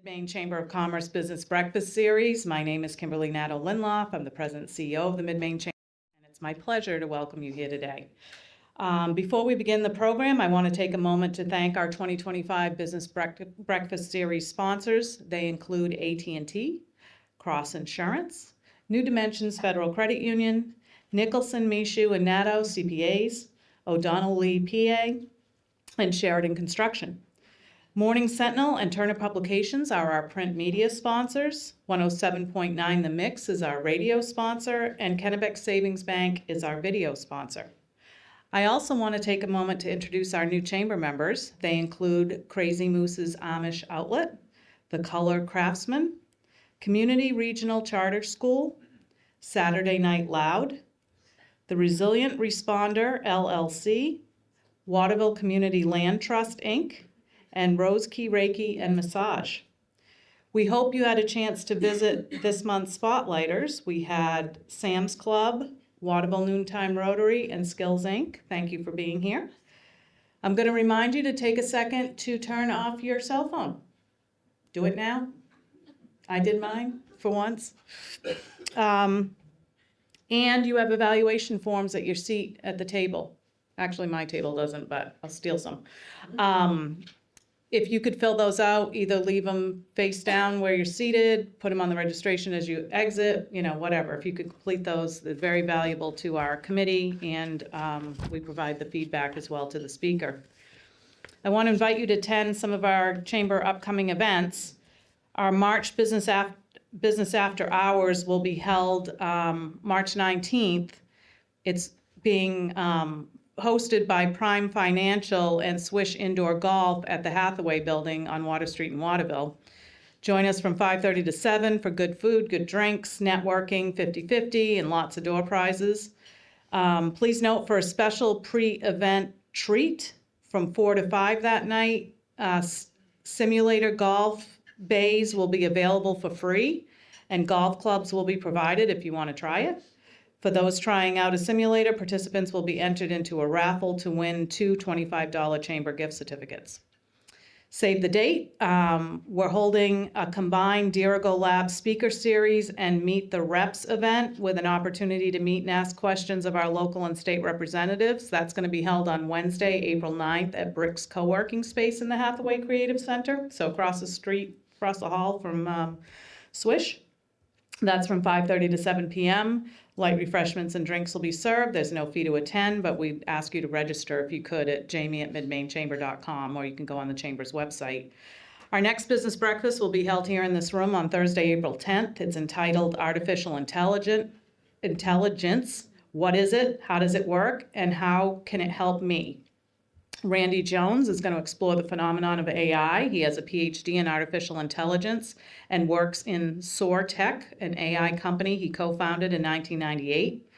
Mid-Maine Chamber of Commerce Business Breakfast Series. My name is Kimberly Nadeau-Linloff. I'm the President and CEO of the Mid-Maine Chamber, and it's my pleasure to welcome you here today. Before we begin the program, I want to take a moment to thank our 2025 Business Breakfast Series sponsors. They include AT&T, Cross Insurance, New Dimensions Federal Credit Union, Nicholson, Michaud, and Nadeau CPAs, O'Donnell Lee PA, and Sheridan Construction. Morning Sentinel and Turner Publications are our print media sponsors. 107.9 The Mix is our radio sponsor, and Kennebec Savings Bank is our video sponsor. I also want to take a moment to introduce our new chamber members. They include Crazy Moose's Amish Outlet, The Color Craftsman, Community Regional Charter School, Saturday Night Loud, The Resilient Responder LLC, Waterville Community Land Trust, Inc., and Rose Key Reiki and Massage. We hope you had a chance to visit this month's Spotlighters. We had Sam's Club, Waterville Noontime Rotary, and Skills Inc. Thank you for being here. I'm going to remind you to take a second to turn off your cell phone. Do it now. I did mine for once. And you have evaluation forms at your seat at the table. Actually, my table doesn't, but I'll steal some. If you could fill those out, either leave them face down where you're seated, put them on the registration as you exit, whatever. If you could complete those, they're very valuable to our committee, and we provide the feedback as well to the speaker. I want to invite you to attend some of our chamber upcoming events. Our March Business After Hours will be held March 19th. It's being hosted by Prime Financial and Swish Indoor Golf at the Hathaway Building on Water Street in Waterville. Join us from 5:30 to 7 for good food, good drinks, networking, 50-50, and lots of door prizes. Please note, for a special pre-event treat from 4 to 5 that night, simulator golf bays will be available for free, and golf clubs will be provided if you want to try it. For those trying out a simulator, participants will be entered into a raffle to win 2 $25 chamber gift certificates. Save the date. We're holding a combined Dirigo Lab speaker series and Meet the Reps event with an opportunity to meet and ask questions of our local and state representatives. That's going to be held on Wednesday, April 9th at Brick's Co-working Space in the Hathaway Creative Center, so across the hall from Swish. That's from 5:30 to 7 p.m. Light refreshments and drinks will be served. There's no fee to attend, but we ask you to register if you could at jamie@midmainechamber.com, or you can go on the chamber's website. Our next business breakfast will be held here in this room on Thursday, April 10th. It's entitled Artificial Intelligence. What is it? How does it work? And how can it help me? Randy Jones is going to explore the phenomenon of AI. He has a PhD in artificial intelligence and works in Soar Tech, an AI company he co-founded in 1998.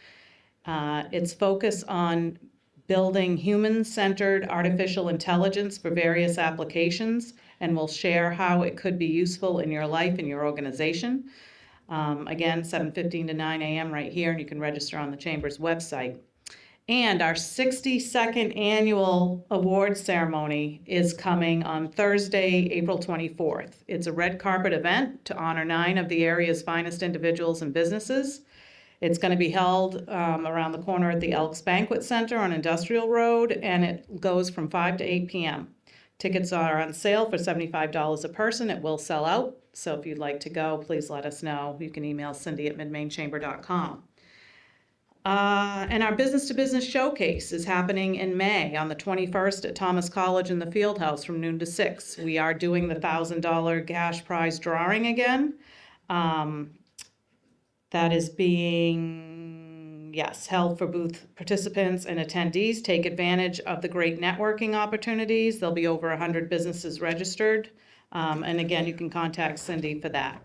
Its focus on building human-centered artificial intelligence for various applications, and will share how it could be useful in your life and your organization. Again, 7:15 to 9 a.m. right here, and you can register on the Chamber's website. And our 62nd annual awards ceremony is coming on Thursday, April 24th. It's a red carpet event to honor 9 of the area's finest individuals and businesses. It's going to be held around the corner at the Elks Banquet Center on Industrial Road, and it goes from 5 to 8 p.m. Tickets are on sale for $75 a person. It will sell out, so if you'd like to go, please let us know. You can email cindy@midmainechamber.com. And our business-to-business showcase is happening in May on the 21st at Thomas College in the Fieldhouse from noon to 6. We are doing the $1,000 cash prize drawing again. That is being, held for booth participants and attendees. Take advantage of the great networking opportunities. There'll be over 100 businesses registered. And again, you can contact Cindy for that.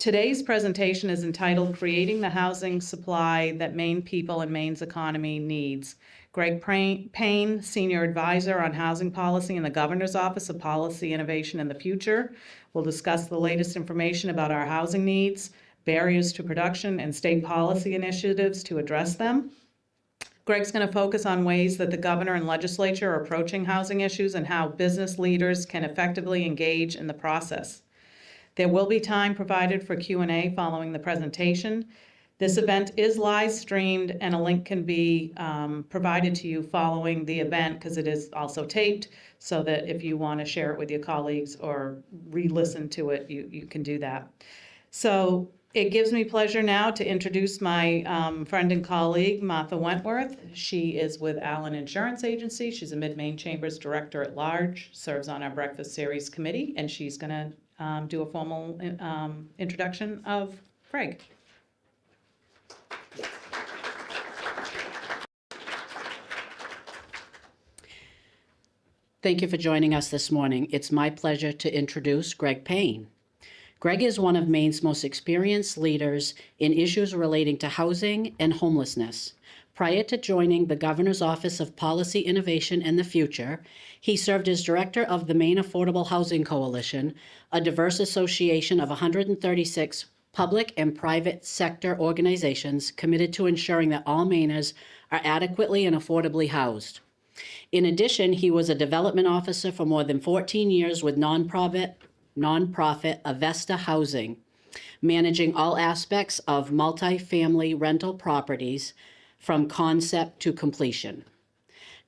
Today's presentation is entitled Creating the Housing Supply That Maine People and Maine's Economy Needs. Greg Payne, Senior Advisor on Housing Policy in the Governor's Office of Policy Innovation and the Future, will discuss the latest information about our housing needs, barriers to production, and state policy initiatives to address them. Greg's going to focus on ways that the governor and legislature are approaching housing issues and how business leaders can effectively engage in the process. There will be time provided for Q&A following the presentation. This event is live streamed, and a link can be provided to you following the event because it is also taped, so that if you want to share it with your colleagues or re-listen to it, you can do that. So it gives me pleasure now to introduce my friend and colleague, Martha Wentworth. She is with Allen Insurance Agency. She's a Mid-Maine Chamber's Director at Large, serves on our Breakfast Series Committee, and she's going to do a formal introduction of Greg. Thank you for joining us this morning. It's my pleasure to introduce Greg Payne. Greg is one of Maine's most experienced leaders in issues relating to housing and homelessness. Prior to joining the Governor's Office of Policy Innovation and the Future, he served as director of the Maine Affordable Housing Coalition, a diverse association of 136 public and private sector organizations committed to ensuring that all Mainers are adequately and affordably housed. In addition, he was a development officer for more than 14 years with nonprofit Avesta Housing, managing all aspects of multifamily rental properties from concept to completion.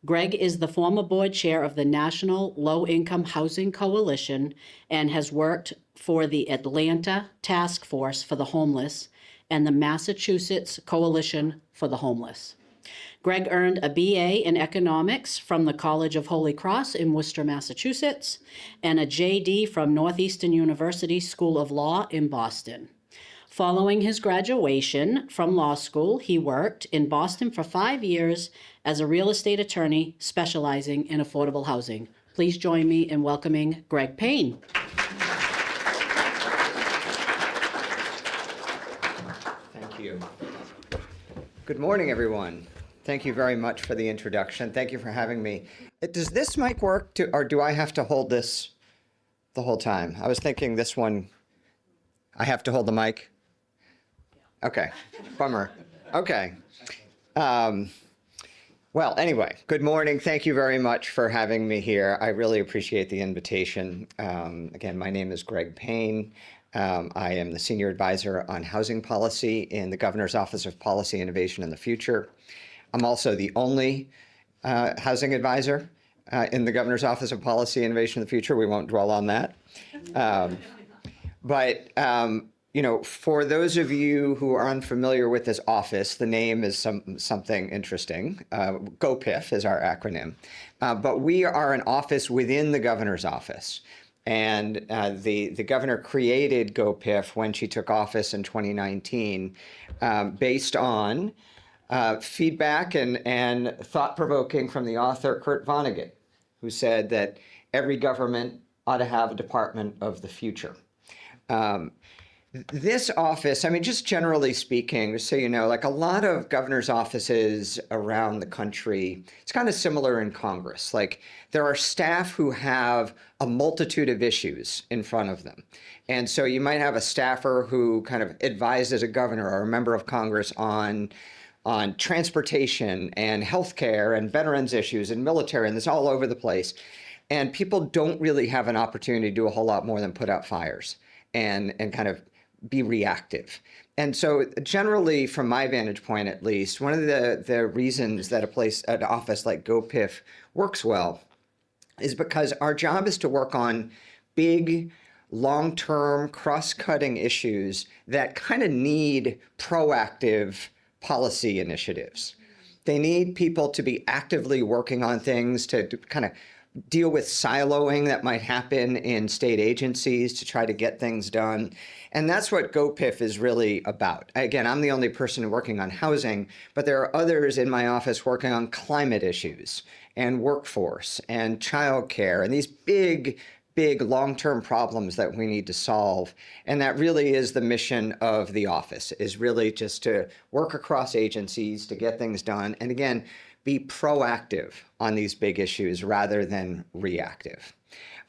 Greg is the former board chair of the National Low-Income Housing Coalition and has worked for the Atlanta Task Force for the Homeless and the Massachusetts Coalition for the Homeless. Greg earned a BA in economics from the College of Holy Cross in Worcester, Massachusetts, and a JD from Northeastern University School of Law in Boston. Following his graduation from law school, he worked in Boston for 5 years as a real estate attorney specializing in affordable housing. Please join me in welcoming Greg Payne. Thank you. Good morning, everyone. Thank you very much for the introduction. Thank you for having me. Does this mic work, or do I have to hold this the whole time? I was thinking this one, I have to hold the mic? Okay, bummer. Okay. Well, anyway, good morning. Thank you very much for having me here. I really appreciate the invitation. Again, my name is Greg Payne. I am the Senior Advisor on Housing Policy in the Governor's Office of Policy Innovation and the Future. I'm also the only housing advisor in the Governor's Office of Policy Innovation in the Future. We won't dwell on that. You know, for those of you who are unfamiliar with this office, the name is something interesting. GOPIF is our acronym. But we are an office within the governor's office. And the governor created GOPIF when she took office in 2019 based on feedback and thought-provoking from the author Kurt Vonnegut, who said that every government ought to have a department of the future. This office, I mean, just generally speaking, just so you know, like a lot of governor's offices around the country, it's kind of similar in Congress. Like there are staff who have a multitude of issues in front of them. And so you might have a staffer who kind of advises a governor or a member of Congress on transportation and healthcare and veterans issues and military, and this all over the place. And people don't really have an opportunity to do a whole lot more than put out fires and kind of be reactive. And so generally, from my vantage point at least, one of the reasons that an office like GOPIF works well is because our job is to work on big, long-term, cross-cutting issues that kind of need proactive policy initiatives. They need people to be actively working on things to kind of deal with siloing that might happen in state agencies to try to get things done. And that's what GOPIF is really about. Again, I'm the only person working on housing, but there are others in my office working on climate issues and workforce and childcare and these big long-term problems that we need to solve. And that really is the mission of the office, is really just to work across agencies to get things done. And again, be proactive on these big issues rather than reactive.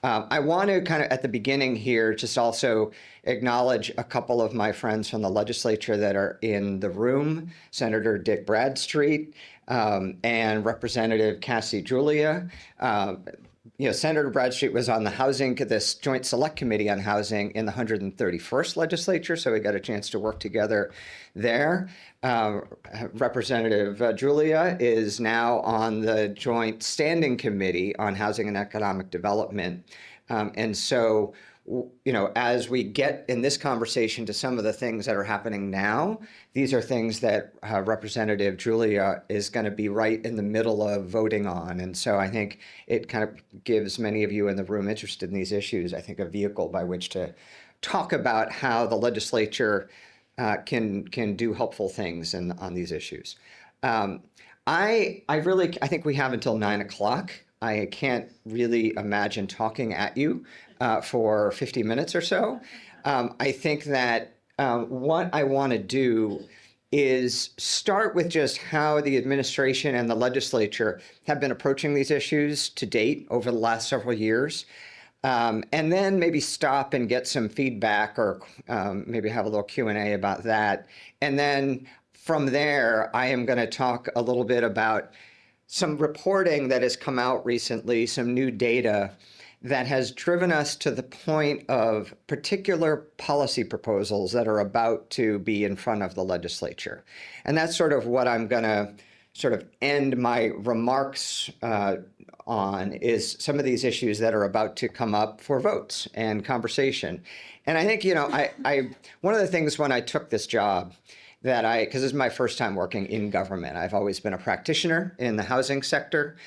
I want to kind of at the beginning here just also acknowledge a couple of my friends from the legislature that are in the room, Senator Dick Bradstreet and Representative Cassie Julia. Senator Bradstreet was on this Joint Select Committee on Housing in the 131st legislature, so we got a chance to work together there. Representative Julia is now on the Joint Standing Committee on Housing and Economic Development. And so, as we get in this conversation to some of the things that are happening now, these are things that Representative Julia is going to be right in the middle of voting on. And so I think it kind of gives many of you in the room interested in these issues, I think, a vehicle by which to talk about how the legislature can do helpful things on these issues. I think we have until 9 o'clock. I can't really imagine talking at you for 50 minutes or so. I think that what I want to do is start with just how the administration and the legislature have been approaching these issues to date over the last several years. And then maybe stop and get some feedback or maybe have a little Q&A about that. And then from there, I am going to talk a little bit about some reporting that has come out recently, some new data that has driven us to the point of particular policy proposals that are about to be in front of the legislature. And that's sort of what I'm going to sort of end my remarks on, is some of these issues that are about to come up for votes and conversation. And I think, one of the things when I took this job because this is my first time working in government. I've always been a practitioner in the housing sector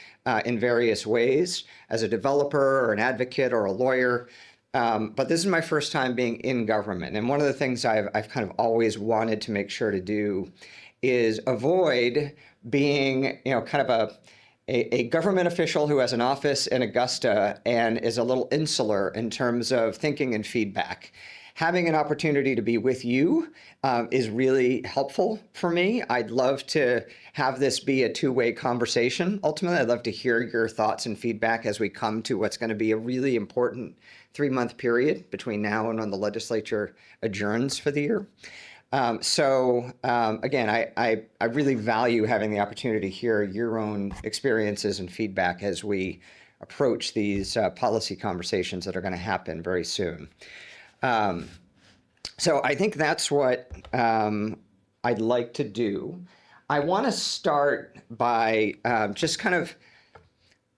in various ways, as a developer or an advocate or a lawyer. But this is my first time being in government. And one of the things I've kind of always wanted to make sure to do is avoid being, kind of a government official who has an office in Augusta and is a little insular in terms of thinking and feedback. Having an opportunity to be with you is really helpful for me. I'd love to have this be a two-way conversation. Ultimately, I'd love to hear your thoughts and feedback as we come to what's going to be a really important 3-month period between now and when the legislature adjourns for the year. Again, I really value having the opportunity to hear your own experiences and feedback as we approach these policy conversations that are going to happen very soon. So I think that's what I'd like to do. I want to start by just kind of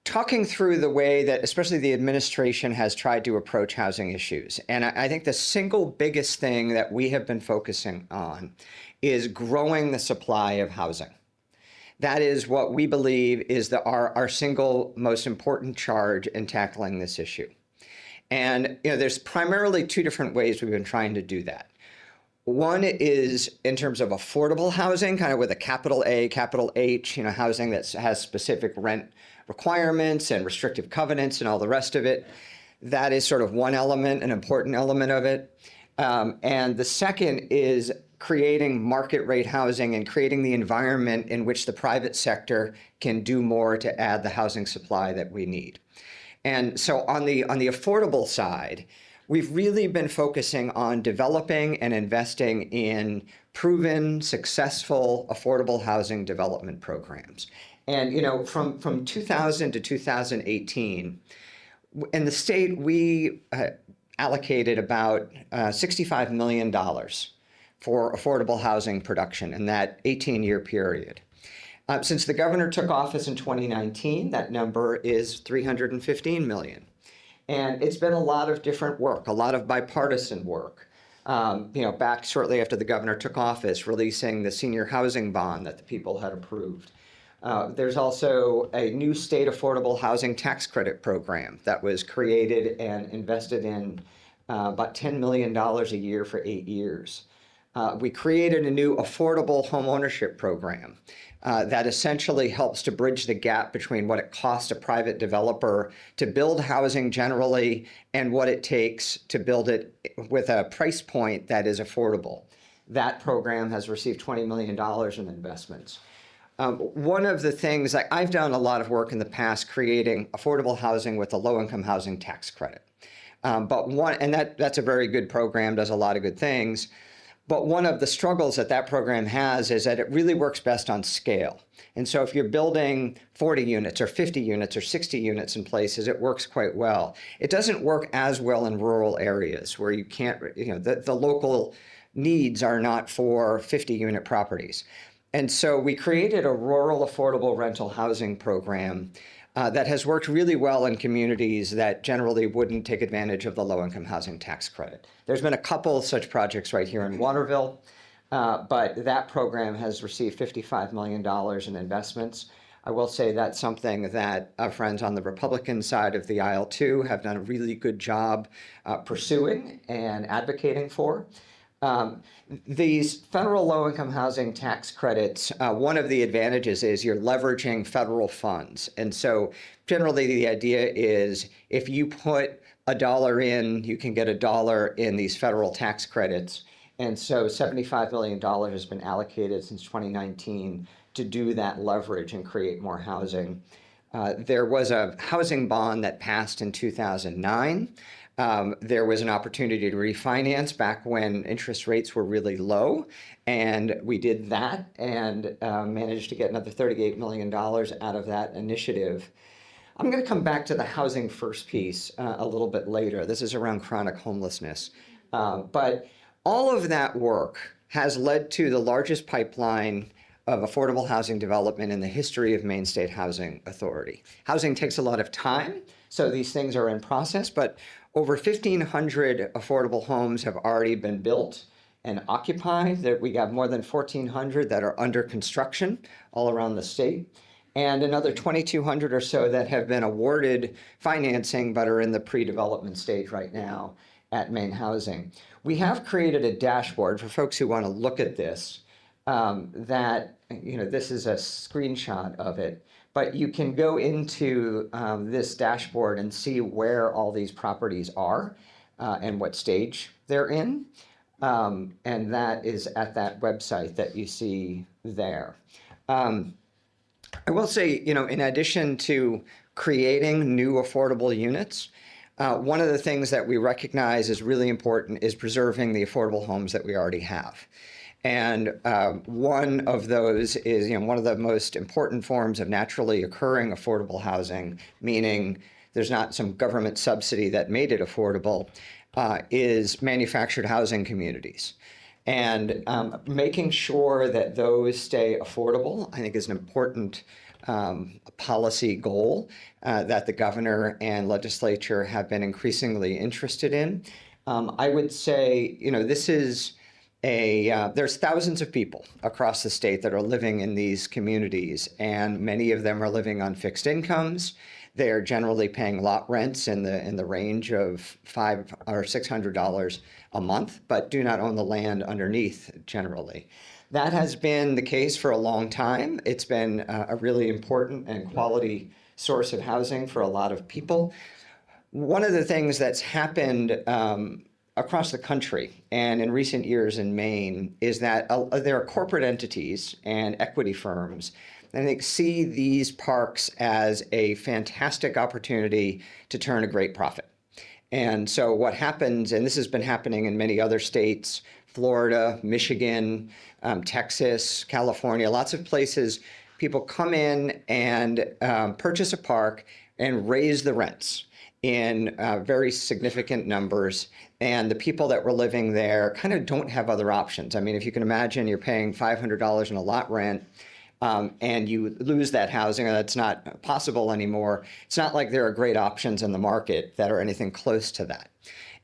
talking through the way that especially the administration has tried to approach housing issues. And I think the single biggest thing that we have been focusing on is growing the supply of housing. That is what we believe is our single most important charge in tackling this issue. And there's primarily two different ways we've been trying to do that. One is in terms of affordable housing, kind of with a capital A, capital H, housing that has specific rent requirements and restrictive covenants and all the rest of it. That is sort of one element, an important element of it. And the second is creating market rate housing and creating the environment in which the private sector can do more to add the housing supply that we need. And so on the affordable side, we've really been focusing on developing and investing in proven, successful, affordable housing development programs. And from 2000 to 2018, in the state, we allocated about $65 million for affordable housing production in that 18-year period. Since the governor took office in 2019, that number is $315 million. And it's been a lot of different work, a lot of bipartisan work. Back shortly after the governor took office, releasing the senior housing bond that the people had approved. There's also a new state affordable housing tax credit program that was created and invested in about $10 million a year for 8 years. We created a new affordable home ownership program that essentially helps to bridge the gap between what it costs a private developer to build housing generally and what it takes to build it with a price point that is affordable. That program has received $20 million in investments. One of the things, like I've done a lot of work in the past creating affordable housing with a low-income housing tax credit. That's a very good program, does a lot of good things. But one of the struggles that that program has is that it really works best on scale. And so if you're building 40 units or 50 units or 60 units in places, it works quite well. It doesn't work as well in rural areas where you can't, the local needs are not for 50-unit properties. And so we created a rural affordable rental housing program that has worked really well in communities that generally wouldn't take advantage of the low-income housing tax credit. There's been a couple such projects right here in Waterville, but that program has received $55 million in investments. I will say that's something that our friends on the Republican side of the aisle, too, have done a really good job pursuing and advocating for. These federal low-income housing tax credits, one of the advantages is you're leveraging federal funds. And so generally the idea is if you put $1 in, you can get $1 in these federal tax credits. And so $75 million has been allocated since 2019 to do that leverage and create more housing. There was a housing bond that passed in 2009. There was an opportunity to refinance back when interest rates were really low, and we did that and managed to get another $38 million out of that initiative. I'm going to come back to the housing first piece a little bit later. This is around chronic homelessness. But all of that work has led to the largest pipeline of affordable housing development in the history of Maine State Housing Authority. Housing takes a lot of time, so these things are in process, but over 1,500 affordable homes have already been built and occupied. We got more than 1,400 that are under construction all around the state, and another 2,200 or so that have been awarded financing but are in the pre-development stage right now at Maine Housing. We have created a dashboard for folks who want to look at this, this is a screenshot of it, but you can go into this dashboard and see where all these properties are and what stage they're in. And that is at that website that you see there. I will say, in addition to creating new affordable units, one of the things that we recognize is really important is preserving the affordable homes that we already have. And one of those is, one of the most important forms of naturally occurring affordable housing, meaning there's not some government subsidy that made it affordable, is manufactured housing communities. And making sure that those stay affordable, I think, is an important policy goal that the governor and legislature have been increasingly interested in. I would say, this is there's thousands of people across the state that are living in these communities, and many of them are living on fixed incomes. They are generally paying lot rents in the range of $500 or $600 a month, but do not own the land underneath generally. That has been the case for a long time. It's been a really important and quality source of housing for a lot of people. One of the things that's happened across the country and in recent years in Maine is that there are corporate entities and equity firms that I think see these parks as a fantastic opportunity to turn a great profit. And so what happens, and this has been happening in many other states, Florida, Michigan, Texas, California, lots of places, people come in and purchase a park and raise the rents in very significant numbers. And the people that were living there kind of don't have other options. I mean, if you can imagine, you're paying $500 in a lot rent, and you lose that housing, and that's not possible anymore. It's not like there are great options in the market that are anything close to that.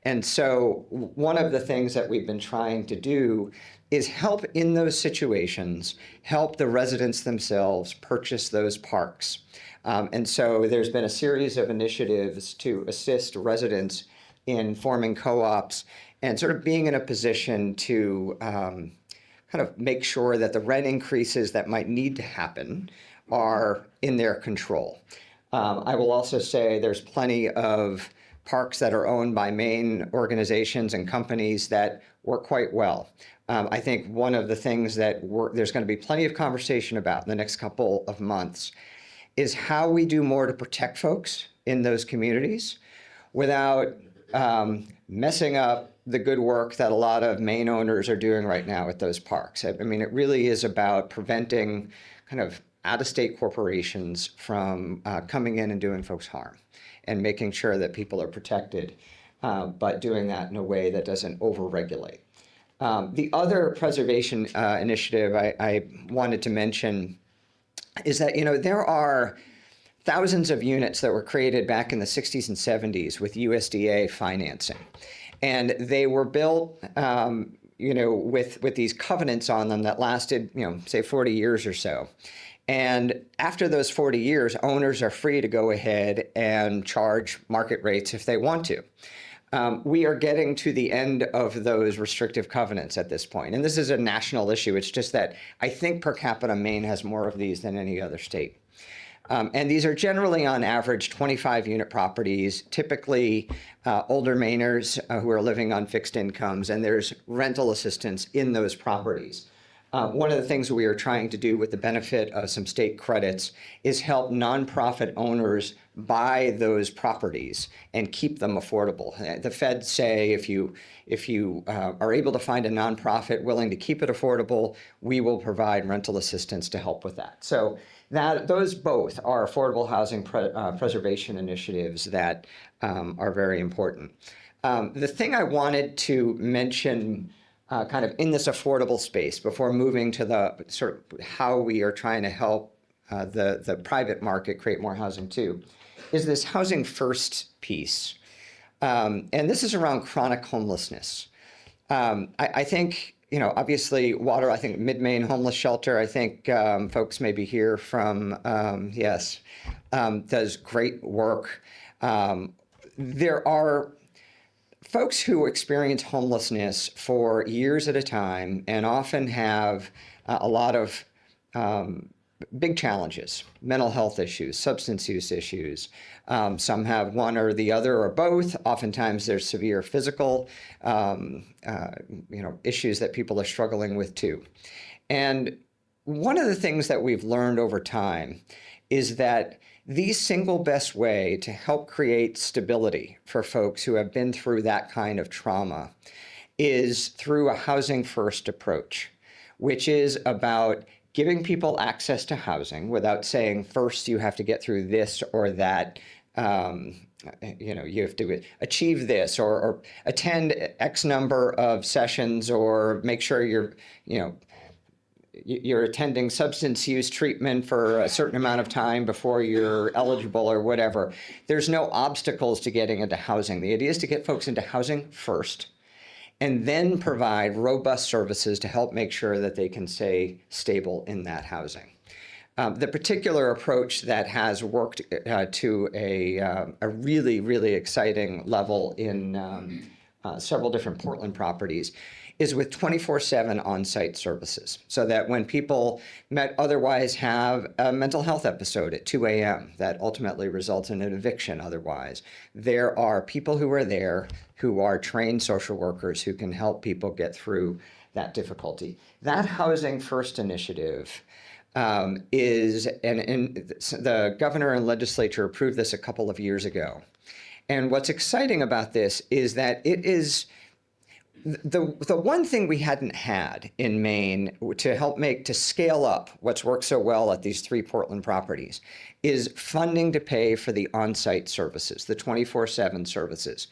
And so one of the things that we've been trying to do is help in those situations, help the residents themselves purchase those parks. And so there's been a series of initiatives to assist residents in forming co-ops and sort of being in a position to kind of make sure that the rent increases that might need to happen are in their control. I will also say there's plenty of parks that are owned by Maine organizations and companies that work quite well. I think one of the things that there's going to be plenty of conversation about in the next couple of months is how we do more to protect folks in those communities without messing up the good work that a lot of Maine owners are doing right now at those parks. I mean, it really is about preventing kind of out-of-state corporations from coming in and doing folks harm and making sure that people are protected, but doing that in a way that doesn't over-regulate. The other preservation initiative I wanted to mention is that, there are thousands of units that were created back in the 60s and 70s with USDA financing. And they were built, with these covenants on them that lasted, say 40 years or so. And after those 40 years, owners are free to go ahead and charge market rates if they want to. We are getting to the end of those restrictive covenants at this point. And this is a national issue. It's just that I think per capita, Maine has more of these than any other state. And these are generally, on average, 25-unit properties, typically older Mainers who are living on fixed incomes, and there's rental assistance in those properties. One of the things we are trying to do with the benefit of some state credits is help nonprofit owners buy those properties and keep them affordable. The feds say if you are able to find a nonprofit willing to keep it affordable, we will provide rental assistance to help with that. So those both are affordable housing preservation initiatives that are very important. The thing I wanted to mention kind of in this affordable space before moving to the sort of how we are trying to help the private market create more housing too, is this housing first piece. And this is around chronic homelessness. I think, obviously I think Mid-Maine Homeless Shelter, I think folks maybe hear from, does great work. There are folks who experience homelessness for years at a time and often have a lot of big challenges, mental health issues, substance use issues. Some have one or the other or both. Oftentimes there's severe physical issues that people are struggling with too. And one of the things that we've learned over time is that the single best way to help create stability for folks who have been through that kind of trauma is through a housing first approach, which is about giving people access to housing without saying first you have to get through this or that, you have to achieve this or attend X number of sessions or make sure you're attending substance use treatment for a certain amount of time before you're eligible or whatever. There's no obstacles to getting into housing. The idea is to get folks into housing first and then provide robust services to help make sure that they can stay stable in that housing. The particular approach that has worked to a really, really exciting level in several different Portland properties is with 24/7 on-site services, so that when people might otherwise have a mental health episode at 2 a.m. that ultimately results in an eviction otherwise, there are people who are there who are trained social workers who can help people get through that difficulty. That Housing First initiative is, and the governor and legislature approved this a couple of years ago. And what's exciting about this is that it is the one thing we hadn't had in Maine to scale up what's worked so well at these 3 Portland properties is funding to pay for the on-site services, the 24/7 services.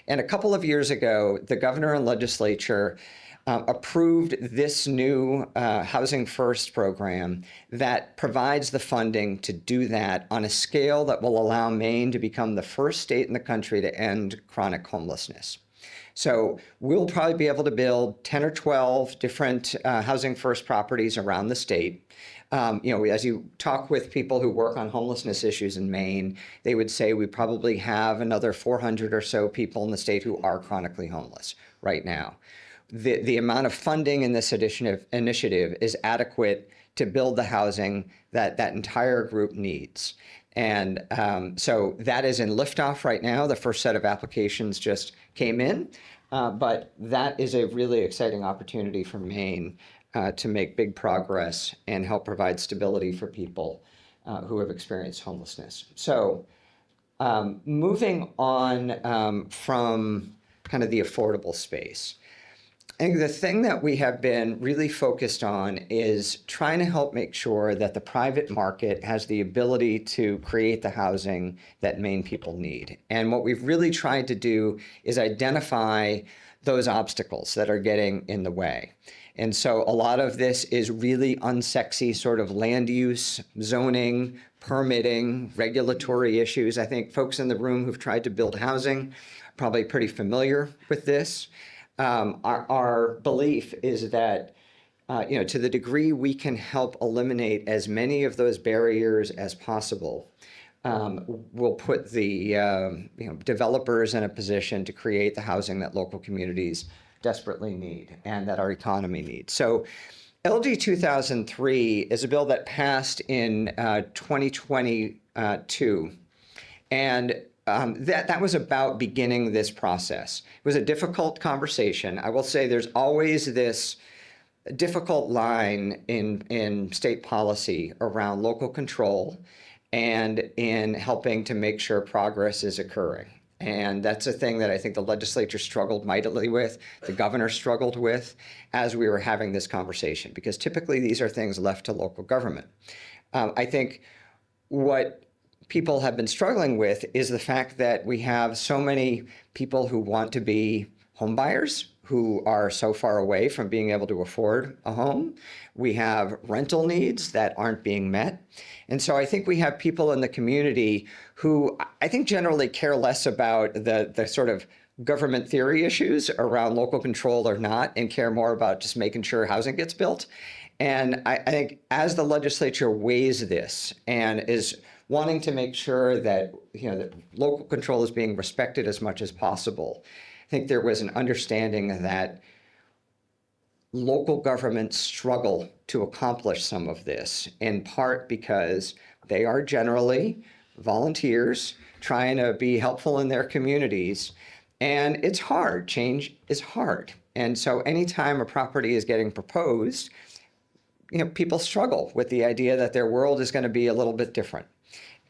And a couple of years ago, the governor and legislature approved this new Housing First program that provides the funding to do that on a scale that will allow Maine to become the first state in the country to end chronic homelessness. So we'll probably be able to build 10 or 12 different Housing First properties around the state. As you talk with people who work on homelessness issues in Maine, they would say we probably have another 400 or so people in the state who are chronically homeless right now. The amount of funding in this initiative is adequate to build the housing that entire group needs. And so that is in liftoff right now. The first set of applications just came in, but that is a really exciting opportunity for Maine to make big progress and help provide stability for people who have experienced homelessness. So moving on from kind of the affordable space, I think the thing that we have been really focused on is trying to help make sure that the private market has the ability to create the housing that Maine people need. And what we've really tried to do is identify those obstacles that are getting in the way. And so a lot of this is really unsexy sort of land use, zoning, permitting, regulatory issues. I think folks in the room who've tried to build housing are probably pretty familiar with this. Our belief is that, to the degree we can help eliminate as many of those barriers as possible, will put the developers in a position to create the housing that local communities desperately need and that our economy needs. So LD 2003 is a bill that passed in 2022. And that was about beginning this process. It was a difficult conversation. I will say there's always this difficult line in state policy around local control and in helping to make sure progress is occurring. And that's a thing that I think the legislature struggled mightily with, the governor struggled with as we were having this conversation, because typically these are things left to local government. I think what people have been struggling with is the fact that we have so many people who want to be home buyers who are so far away from being able to afford a home. We have rental needs that aren't being met. And so I think we have people in the community who I think generally care less about the sort of government theory issues around local control or not, and care more about just making sure housing gets built. And I think as the legislature weighs this and is wanting to make sure that that local control is being respected as much as possible, I think there was an understanding that local governments struggle to accomplish some of this, in part because they are generally volunteers trying to be helpful in their communities. And it's hard. Change is hard. And so anytime a property is getting proposed, people struggle with the idea that their world is going to be a little bit different.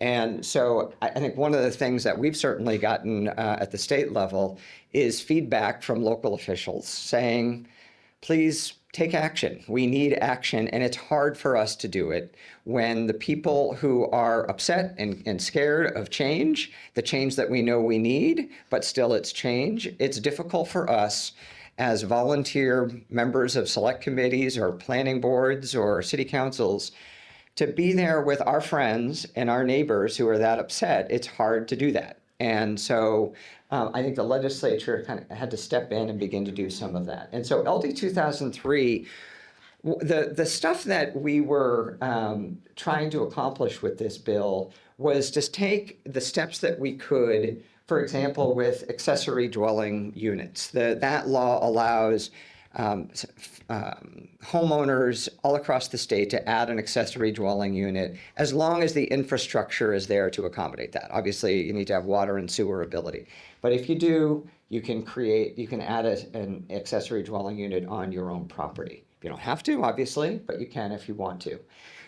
And so I think one of the things that we've certainly gotten at the state level is feedback from local officials saying, please take action. We need action. And it's hard for us to do it when the people who are upset and scared of change, the change that we know we need, but still it's change, it's difficult for us as volunteer members of select committees or planning boards or city councils to be there with our friends and our neighbors who are that upset. It's hard to do that. And so I think the legislature kind of had to step in and begin to do some of that. And so LD 2003, the stuff that we were trying to accomplish with this bill was just take the steps that we could, for example, with accessory dwelling units. That law allows homeowners all across the state to add an accessory dwelling unit as long as the infrastructure is there to accommodate that. Obviously, you need to have water and sewer ability. But if you do, you can add an accessory dwelling unit on your own property. You don't have to, obviously, but you can if you want to.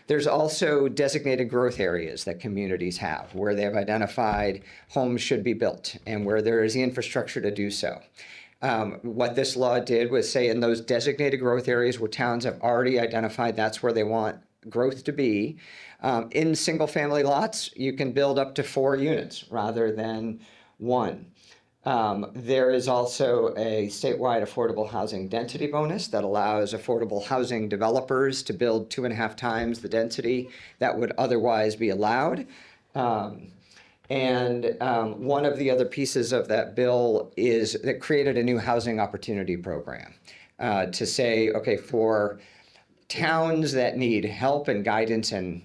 There's also designated growth areas that communities have where they have identified homes should be built and where there is the infrastructure to do so. What this law did was say in those designated growth areas where towns have already identified that's where they want growth to be, in single family lots, you can build up to 4 units rather than 1. There is also a statewide affordable housing density bonus that allows affordable housing developers to build 2.5 times the density that would otherwise be allowed. And one of the other pieces of that bill is that created a new housing opportunity program to say, okay, for towns that need help and guidance and,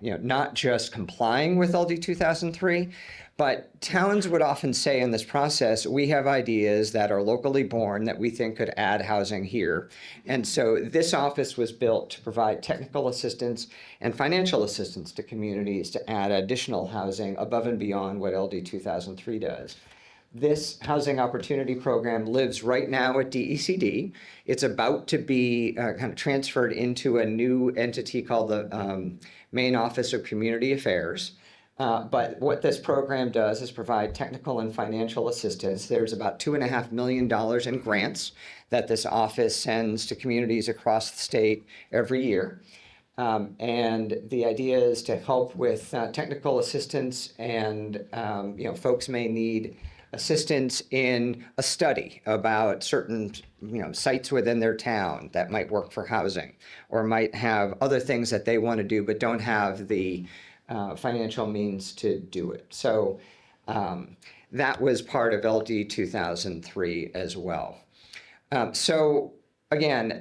not just complying with LD 2003, but towns would often say in this process, we have ideas that are locally born that we think could add housing here. And so this office was built to provide technical assistance and financial assistance to communities to add additional housing above and beyond what LD 2003 does. This housing opportunity program lives right now at DECD. It's about to be kind of transferred into a new entity called the Maine Office of Community Affairs. But what this program does is provide technical and financial assistance. There's about $2.5 million in grants that this office sends to communities across the state every year. And the idea is to help with technical assistance, and folks may need assistance in a study about certain sites within their town that might work for housing, or might have other things that they want to do but don't have the financial means to do it. So that was part of LD 2003 as well. So again,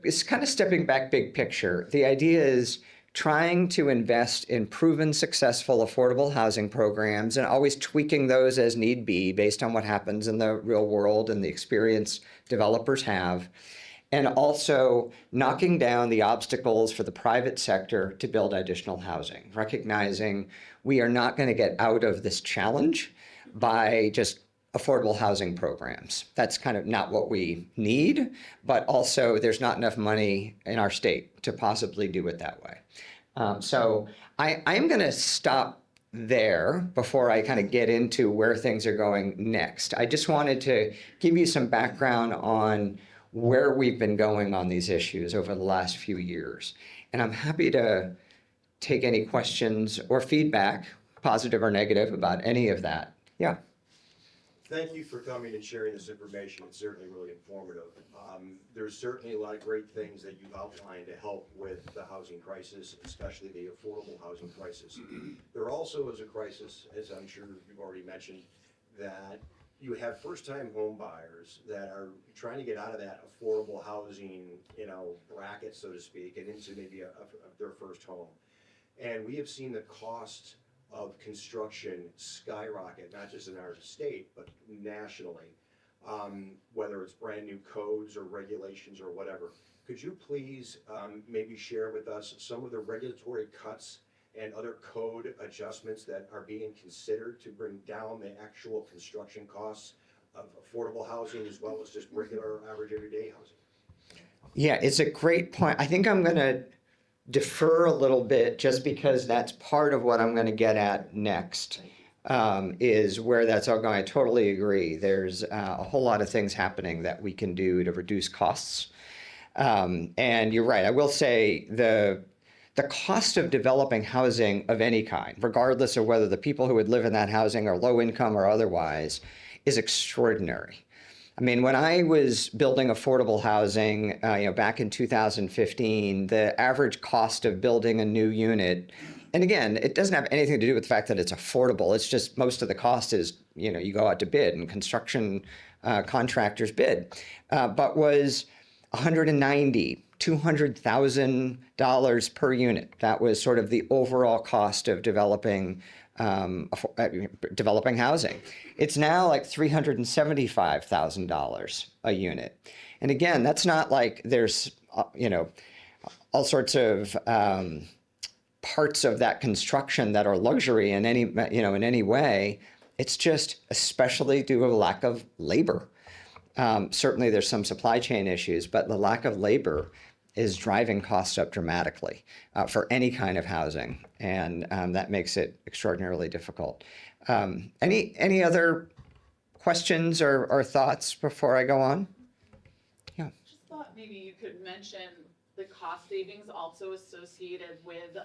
it's kind of stepping back big picture. The idea is trying to invest in proven, successful, affordable housing programs and always tweaking those as need be based on what happens in the real world and the experience developers have. And also knocking down the obstacles for the private sector to build additional housing, recognizing we are not going to get out of this challenge by just affordable housing programs. That's kind of not what we need, but also there's not enough money in our state to possibly do it that way. So I'm going to stop there before I kind of get into where things are going next. I just wanted to give you some background on where we've been going on these issues over the last few years. And I'm happy to take any questions or feedback, positive or negative, about any of that. Yeah. Thank you for coming and sharing this information. It's certainly really informative. There's certainly a lot of great things that you've outlined to help with the housing crisis, especially the affordable housing crisis. There also is a crisis, as I'm sure you've already mentioned, that you have first-time home buyers that are trying to get out of that affordable housing, bracket, so to speak, and into maybe their first home. And we have seen the cost of construction skyrocket, not just in our state, but nationally, whether it's brand new codes or regulations or whatever. Could you please maybe share with us some of the regulatory cuts and other code adjustments that are being considered to bring down the actual construction costs of affordable housing as well as just regular average everyday housing? Yeah, it's a great point. I think I'm going to defer a little bit just because that's part of what I'm going to get at next, is where that's all going. I totally agree. There's a whole lot of things happening that we can do to reduce costs. And you're right. I will say the cost of developing housing of any kind, regardless of whether the people who would live in that housing are low income or otherwise, is extraordinary. I mean, when I was building affordable housing, back in 2015, the average cost of building a new unit, and again, it doesn't have anything to do with the fact that it's affordable. It's just most of the cost is, you go out to bid and construction contractors bid, but was $190,000, $200,000 per unit. That was sort of the overall cost of developing housing. It's now like $375,000 a unit. And again, that's not like there's, all sorts of parts of that construction that are luxury in any way. It's just especially due to a lack of labor. Certainly there's some supply chain issues, but the lack of labor is driving costs up dramatically for any kind of housing, and that makes it extraordinarily difficult. Any other questions or thoughts before I go on? Yeah. Just thought maybe you could mention the cost savings also associated with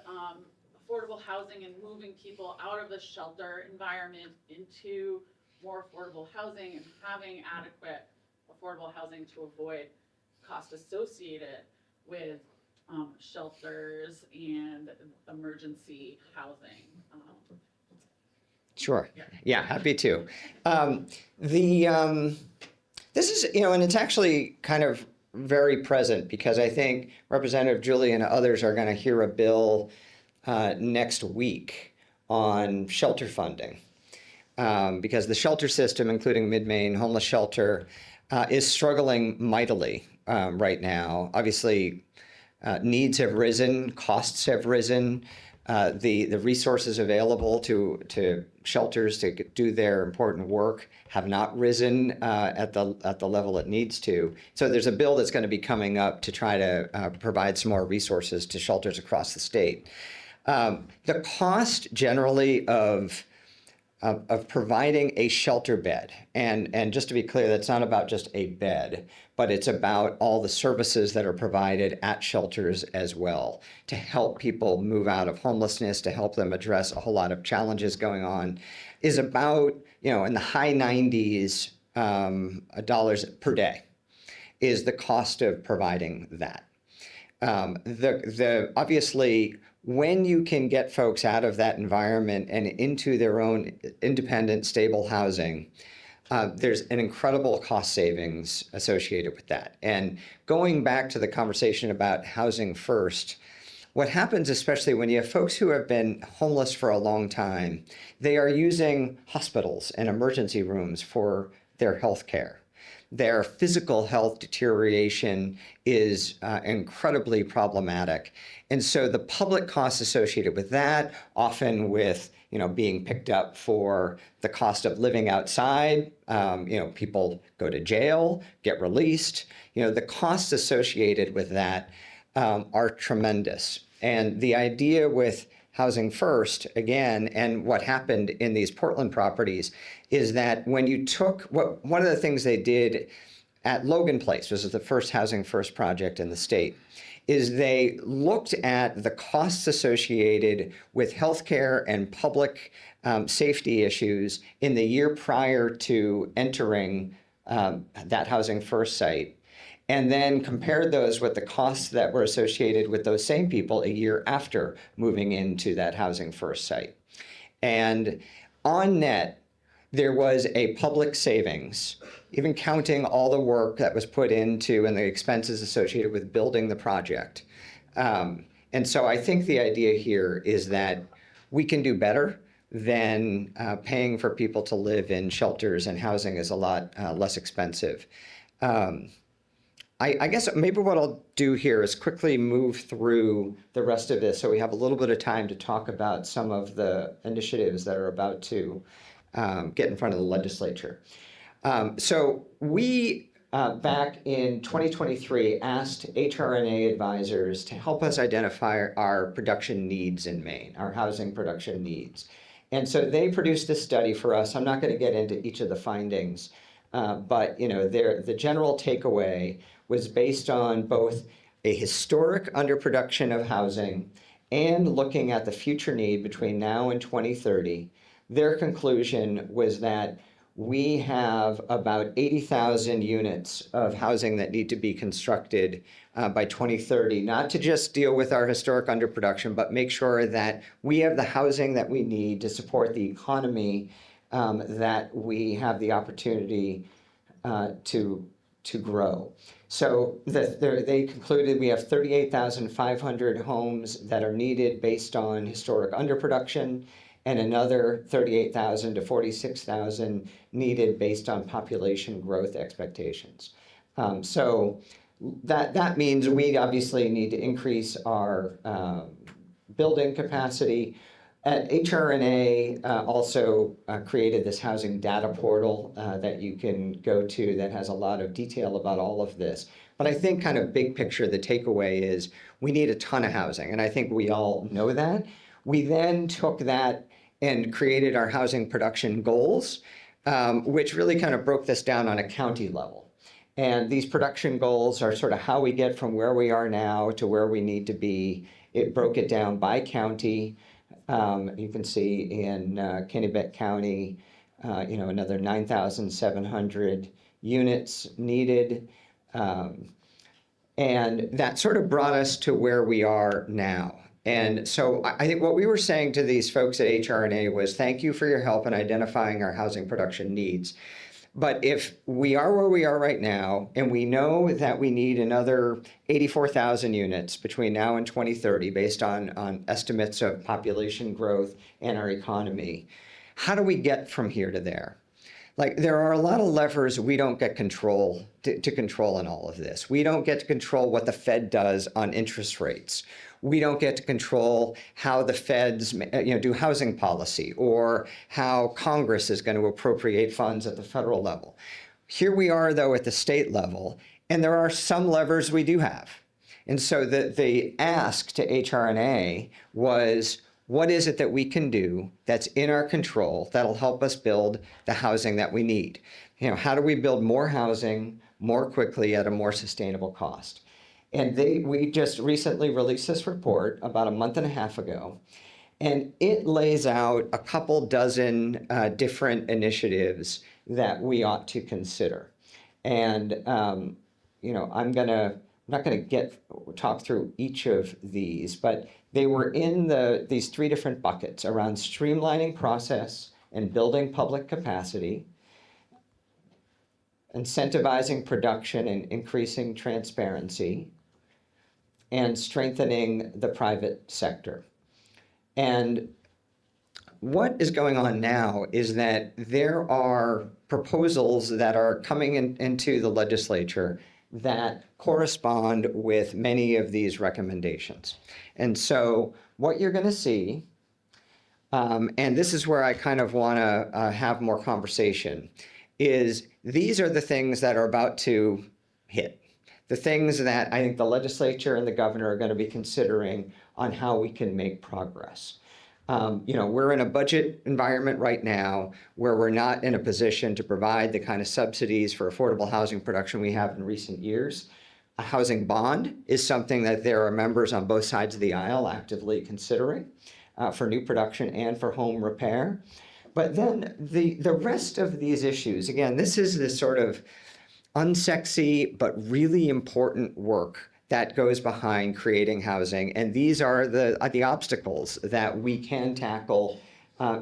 affordable housing and moving people out of the shelter environment into more affordable housing and having adequate affordable housing to avoid cost associated with shelters and emergency housing. Sure. Yeah, happy to. This is, and it's actually kind of very present because I think Representative Julie and others are going to hear a bill next week on shelter funding. Because the shelter system, including Mid-Maine homeless shelter, is struggling mightily right now. Obviously, needs have risen, costs have risen. The resources available to shelters to do their important work have not risen at the level it needs to. So there's a bill that's going to be coming up to try to provide some more resources to shelters across the state. The cost generally of providing a shelter bed. And just to be clear, that's not about just a bed, but it's about all the services that are provided at shelters as well to help people move out of homelessness, to help them address a whole lot of challenges going on, is about, in the high 90s dollars per day is the cost of providing that. Obviously, when you can get folks out of that environment and into their own independent, stable housing, there's an incredible cost savings associated with that. And going back to the conversation about housing first, what happens, especially when you have folks who have been homeless for a long time, they are using hospitals and emergency rooms for their health care. Their physical health deterioration is incredibly problematic. And so the public costs associated with that, often with being picked up for the cost of living outside, people go to jail, get released. The costs associated with that are tremendous. And the idea with Housing First, again, and what happened in these Portland properties is that when you took one of the things they did at Logan Place, which is the first Housing First project in the state, is they looked at the costs associated with healthcare and public safety issues in the year prior to entering that Housing First site, and then compared those with the costs that were associated with those same people a year after moving into that Housing First site. And on net, there was a public savings, even counting all the work that was put into and the expenses associated with building the project. And so I think the idea here is that we can do better than paying for people to live in shelters, and housing is a lot less expensive. I guess maybe what I'll do here is quickly move through the rest of this so we have a little bit of time to talk about some of the initiatives that are about to get in front of the legislature. So we, back in 2023, asked HRNA advisors to help us identify our production needs in Maine, our housing production needs. And so they produced this study for us. I'm not going to get into each of the findings, but the general takeaway was based on both a historic underproduction of housing and looking at the future need between now and 2030. Their conclusion was that we have about 80,000 units of housing that need to be constructed by 2030, not to just deal with our historic underproduction, but make sure that we have the housing that we need to support the economy that we have the opportunity to grow. So they concluded we have 38,500 homes that are needed based on historic underproduction, and another 38,000 to 46,000 needed based on population growth expectations. So that means we obviously need to increase our building capacity. HRNA also created this housing data portal that you can go to that has a lot of detail about all of this. But I think kind of big picture, the takeaway is we need a ton of housing, and I think we all know that. We then took that and created our housing production goals, which really kind of broke this down on a county level. And these production goals are sort of how we get from where we are now to where we need to be. It broke it down by county. You can see in Kennebec County, another 9,700 units needed. And that sort of brought us to where we are now. And so I think what we were saying to these folks at HRNA was, thank you for your help in identifying our housing production needs. But if we are where we are right now, and we know that we need another 84,000 units between now and 2030, based on estimates of population growth and our economy, how do we get from here to there? Like, there are a lot of levers we don't get control to control in all of this. We don't get to control what the Fed does on interest rates. We don't get to control how the Feds, do housing policy, or how Congress is going to appropriate funds at the federal level. Here we are, though, at the state level, and there are some levers we do have. And so the ask to HRNA was, what is it that we can do that's in our control that'll help us build the housing that we need? How do we build more housing more quickly at a more sustainable cost? And we just recently released this report about a month and a half ago, and it lays out a couple dozen different initiatives that we ought to consider. And I'm not going to talk through each of these, but they were in these three different buckets around streamlining process and building public capacity, incentivizing production and increasing transparency, and strengthening the private sector. And what is going on now is that there are proposals that are coming into the legislature that correspond with many of these recommendations. And so what you're going to see, and this is where I kind of want to have more conversation, is these are the things that are about to hit. The things that I think the legislature and the governor are going to be considering on how we can make progress. We're in a budget environment right now where we're not in a position to provide the kind of subsidies for affordable housing production we have in recent years. A housing bond is something that there are members on both sides of the aisle actively considering for new production and for home repair. But then the rest of these issues, again, this is this sort of unsexy but really important work that goes behind creating housing. And these are the obstacles that we can tackle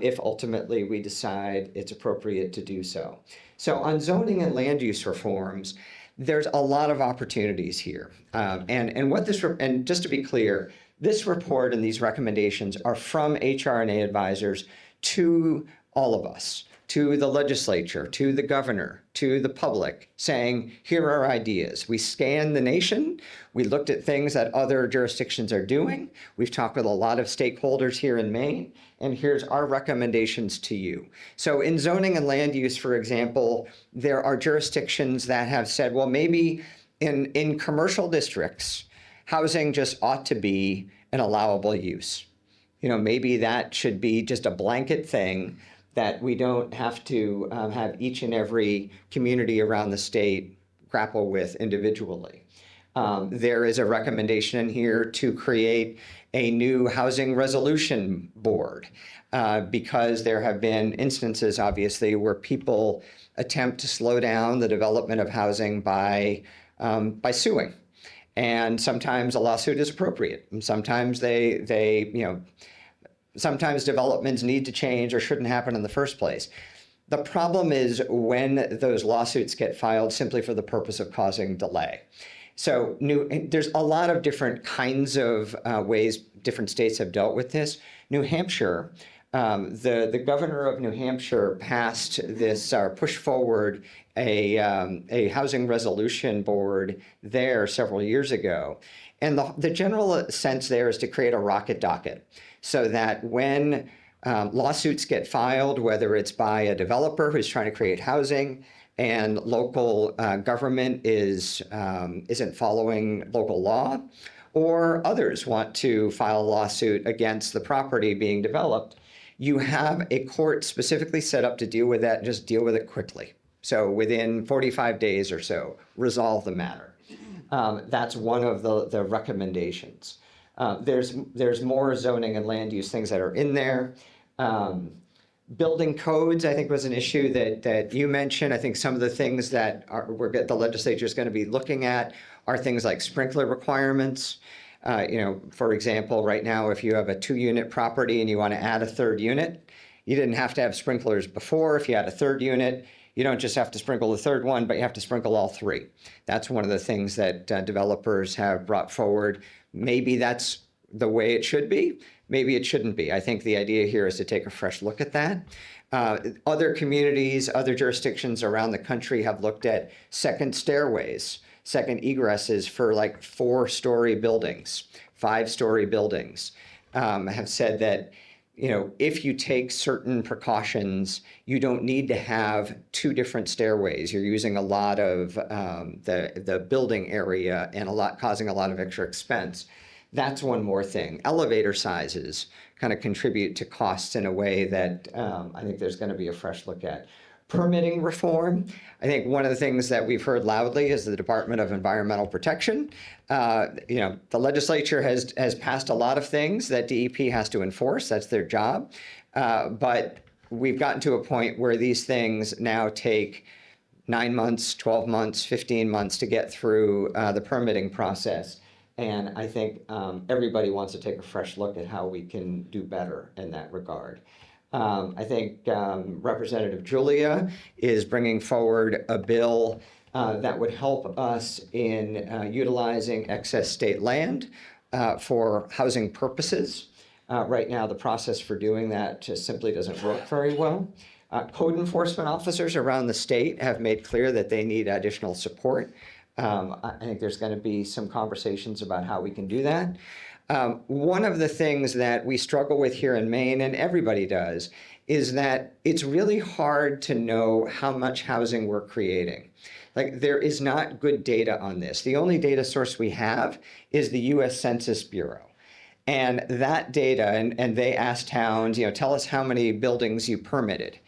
if ultimately we decide it's appropriate to do so. So on zoning and land use reforms, there's a lot of opportunities here. And just to be clear, this report and these recommendations are from HRNA advisors to all of us, to the legislature, to the governor, to the public, saying, here are ideas. We scanned the nation. We looked at things that other jurisdictions are doing. We've talked with a lot of stakeholders here in Maine, and here's our recommendations to you. So in zoning and land use, for example, there are jurisdictions that have said, well, maybe in commercial districts, housing just ought to be an allowable use. Maybe that should be just a blanket thing that we don't have to have each and every community around the state grapple with individually. There is a recommendation in here to create a new housing resolution board because there have been instances, obviously, where people attempt to slow down the development of housing by suing. And sometimes a lawsuit is appropriate. And sometimes sometimes developments need to change or shouldn't happen in the first place. The problem is when those lawsuits get filed simply for the purpose of causing delay. So there's a lot of different kinds of ways different states have dealt with this. New Hampshire, the governor of New Hampshire passed this, pushed forward a housing resolution board there several years ago. And the general sense there is to create a rocket docket so that when lawsuits get filed, whether it's by a developer who's trying to create housing and local government isn't following local law, or others want to file a lawsuit against the property being developed, you have a court specifically set up to deal with that and just deal with it quickly. So within 45 days or so, resolve the matter. That's one of the recommendations. There's more zoning and land use things that are in there. Building codes, I think, was an issue that you mentioned. I think some of the things that the legislature is going to be looking at are things like sprinkler requirements. For example, right now, if you have a 2-unit property and you want to add a 3rd unit, you didn't have to have sprinklers before. If you had a 3rd unit, you don't just have to sprinkle the third one, but you have to sprinkle all three. That's one of the things that developers have brought forward. Maybe that's the way it should be. Maybe it shouldn't be. I think the idea here is to take a fresh look at that. Other communities, other jurisdictions around the country have looked at second stairways, second egresses for like 4-story buildings, 5-story buildings, have said that, you know, if you take certain precautions, you don't need to have 2 different stairways. You're using a lot of the building area and causing a lot of extra expense. That's one more thing. Elevator sizes kind of contribute to costs in a way that I think there's going to be a fresh look at. Permitting reform. I think one of the things that we've heard loudly is the Department of Environmental Protection. The legislature has passed a lot of things that DEP has to enforce. That's their job. But we've gotten to a point where these things now take 9 months, 12 months, 15 months to get through the permitting process. And I think everybody wants to take a fresh look at how we can do better in that regard. I think Representative Julia is bringing forward a bill that would help us in utilizing excess state land for housing purposes. Right now, the process for doing that just simply doesn't work very well. Code enforcement officers around the state have made clear that they need additional support. I think there's going to be some conversations about how we can do that. One of the things that we struggle with here in Maine, and everybody does, is that it's really hard to know how much housing we're creating. Like, there is not good data on this. The only data source we have is the U.S. Census Bureau. And that data, and they ask towns, tell us how many buildings you permitted.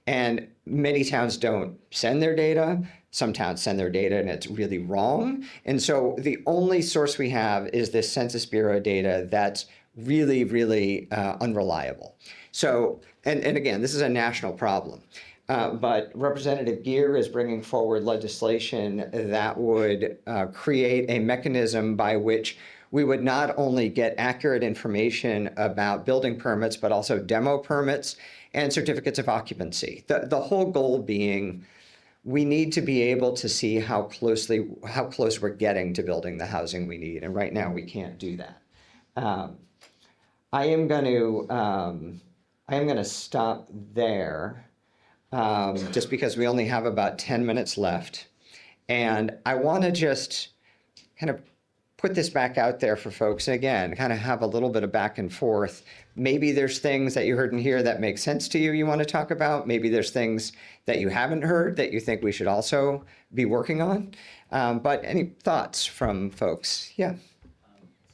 And many towns don't send their data. Some towns send their data and it's really wrong. And so the only source we have is this Census Bureau data that's really, really unreliable. So, and again, this is a national problem. But Representative Geer is bringing forward legislation that would create a mechanism by which we would not only get accurate information about building permits, but also demo permits and certificates of occupancy. The whole goal being, we need to be able to see how close we're getting to building the housing we need, and right now we can't do that. I am going to stop there, just because we only have about 10 minutes left, and I want to just kind of put this back out there for folks, and again, kind of have a little bit of back and forth. Maybe there's things that you heard in here that make sense to you want to talk about. Maybe there's things that you haven't heard that you think we should also be working on. But any thoughts from folks? Yeah.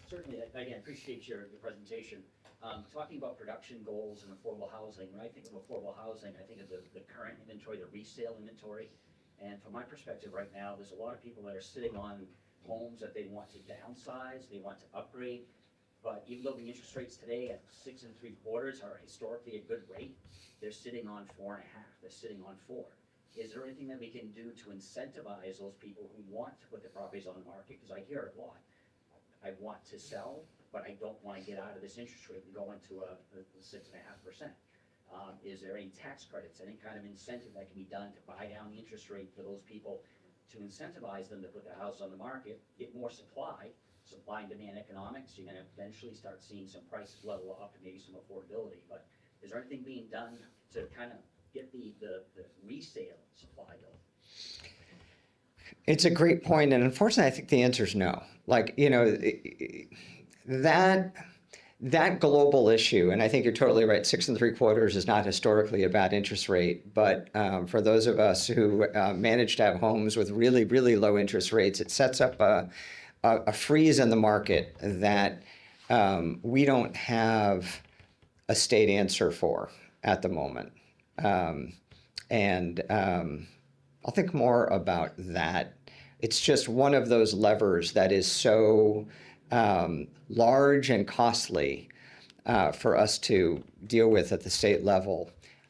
Certainly, again, appreciate your presentation. Talking about production goals and affordable housing, when I think of affordable housing, I think of the current inventory, the resale inventory. And from my perspective right now, there's a lot of people that are sitting on homes that they want to downsize, they want to upgrade, but even though the interest rates today at 6 3/4 are historically a good rate, they're sitting on 4.5, they're sitting on 4. Is there anything that we can do to incentivize those people who want to put their properties on the market? Because I hear it a lot. I want to sell, but I don't want to get out of this interest rate and go into a 6.5%. Is there any tax credits, any kind of incentive that can be done to buy down the interest rate for those people to incentivize them to put their house on the market, get more supply and demand economics? You're going to eventually start seeing some prices level up and maybe some affordability. But is there anything being done to kind of get the resale supply going? It's a great point, and unfortunately, I think the answer is no. Like, that global issue, and I think you're totally right, 6 3/4 is not historically a bad interest rate, but for those of us who manage to have homes with really, really low interest rates, it sets up a freeze in the market that we don't have a state answer for at the moment. And I'll think more about that. It's just one of those levers that is so large and costly for us to deal with at the state level.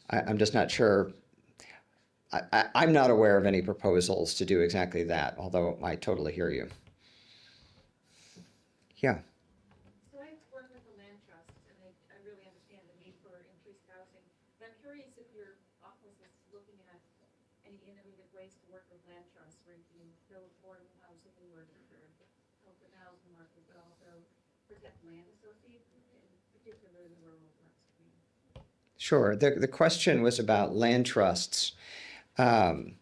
I'm just not sure. I'm not aware of any proposals to do exactly that, although I totally hear you. Yeah. So I work with the land trust, and I really understand the need for increased housing. But I'm curious if your office is looking at any innovative ways to work with land trusts where you can build affordable housing or help with the housing market, but also protect land associated, in particular the rural parts of community. Sure. The question was about land trusts. The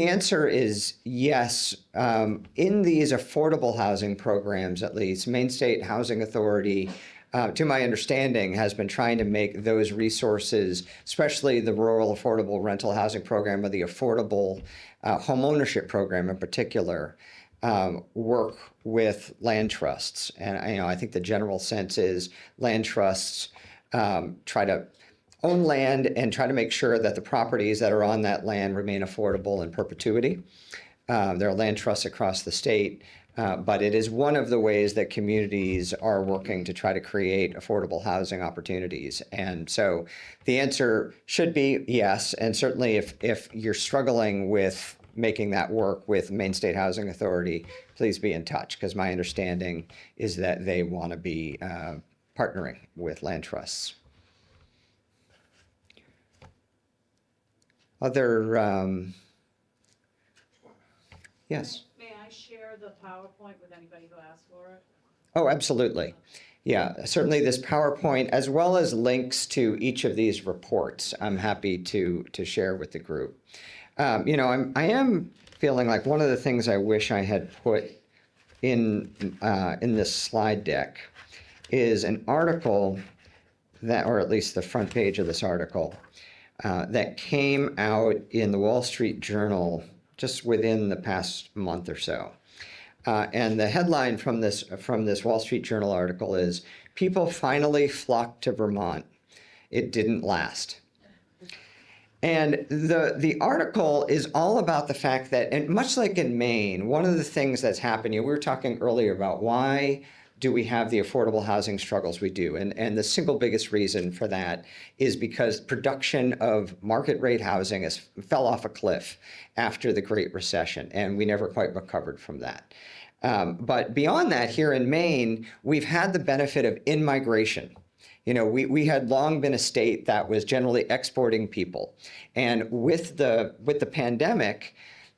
answer is yes. In these affordable housing programs, at least, Maine State Housing Authority, to my understanding, has been trying to make those resources, especially the rural affordable rental housing program or the affordable homeownership program in particular, work with land trusts. And I think the general sense is land trusts try to own land and try to make sure that the properties that are on that land remain affordable in perpetuity. There are land trusts across the state, but it is one of the ways that communities are working to try to create affordable housing opportunities. And so the answer should be yes. And certainly if you're struggling with making that work with Maine State Housing Authority, please be in touch, because my understanding is that they want to be partnering with land trusts. Other, yes. May I share the PowerPoint with anybody who asks for it? Oh, absolutely. Yeah, certainly this PowerPoint, as well as links to each of these reports, I'm happy to share with the group. I am feeling like one of the things I wish I had put in this slide deck is an article that, or at least the front page of this article, that came out in the Wall Street Journal just within the past month or so. And the headline from this Wall Street Journal article is, "People finally flocked to Vermont. It didn't last." And the article is all about the fact that, and much like in Maine, one of the things that's happening, we were talking earlier about why do we have the affordable housing struggles we do? And the single biggest reason for that is because production of market rate housing fell off a cliff after the Great Recession, and we never quite recovered from that. But beyond that, here in Maine, we've had the benefit of in-migration. We had long been a state that was generally exporting people. And with the pandemic,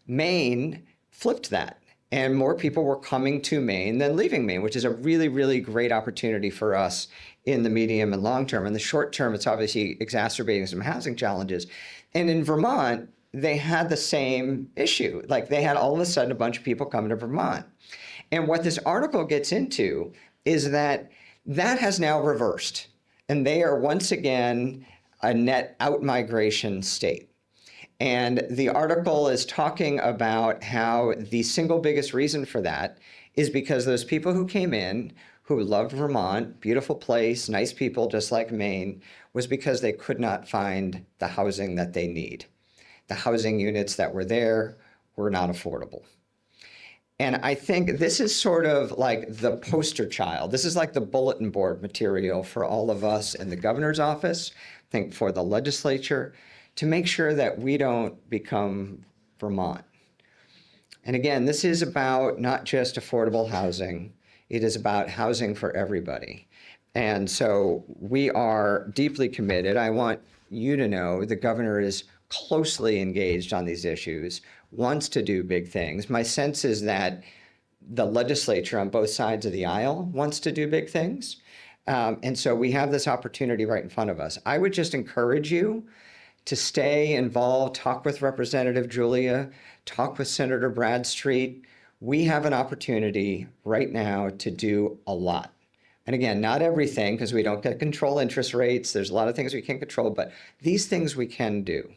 Maine flipped that. And more people were coming to Maine than leaving Maine, which is a really, really great opportunity for us in the medium and long term. In the short term, it's obviously exacerbating some housing challenges. And in Vermont, they had the same issue. Like, they had all of a sudden a bunch of people coming to Vermont. And what this article gets into is that has now reversed. And they are once again a net out-migration state. And the article is talking about how the single biggest reason for that is because those people who came in, who loved Vermont, beautiful place, nice people just like Maine, was because they could not find the housing that they need. The housing units that were there were not affordable. And I think this is sort of like the poster child. This is like the bulletin board material for all of us in the governor's office, I think for the legislature, to make sure that we don't become Vermont. And again, this is about not just affordable housing, it is about housing for everybody. And so we are deeply committed. I want you to know the governor is closely engaged on these issues, wants to do big things. My sense is that the legislature on both sides of the aisle wants to do big things. And so we have this opportunity right in front of us. I would just encourage you to stay involved, talk with Representative Julia, talk with Senator Bradstreet. We have an opportunity right now to do a lot. And again, not everything, because we don't get control interest rates. There's a lot of things we can't control, but these things we can do.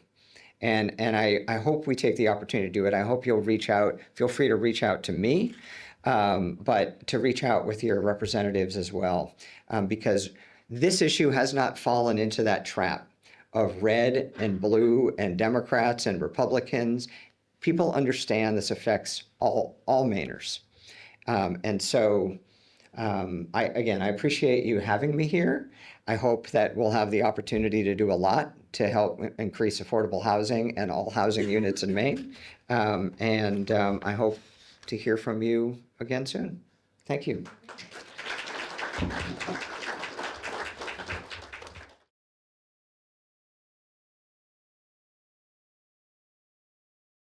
And I hope we take the opportunity to do it. I hope you'll reach out, feel free to reach out to me, but to reach out with your representatives as well, because this issue has not fallen into that trap of red and blue and Democrats and Republicans. People understand this affects all Mainers. And so I appreciate you having me here. I hope that we'll have the opportunity to do a lot to help increase affordable housing and all housing units in Maine. I hope to hear from you again soon. Thank you.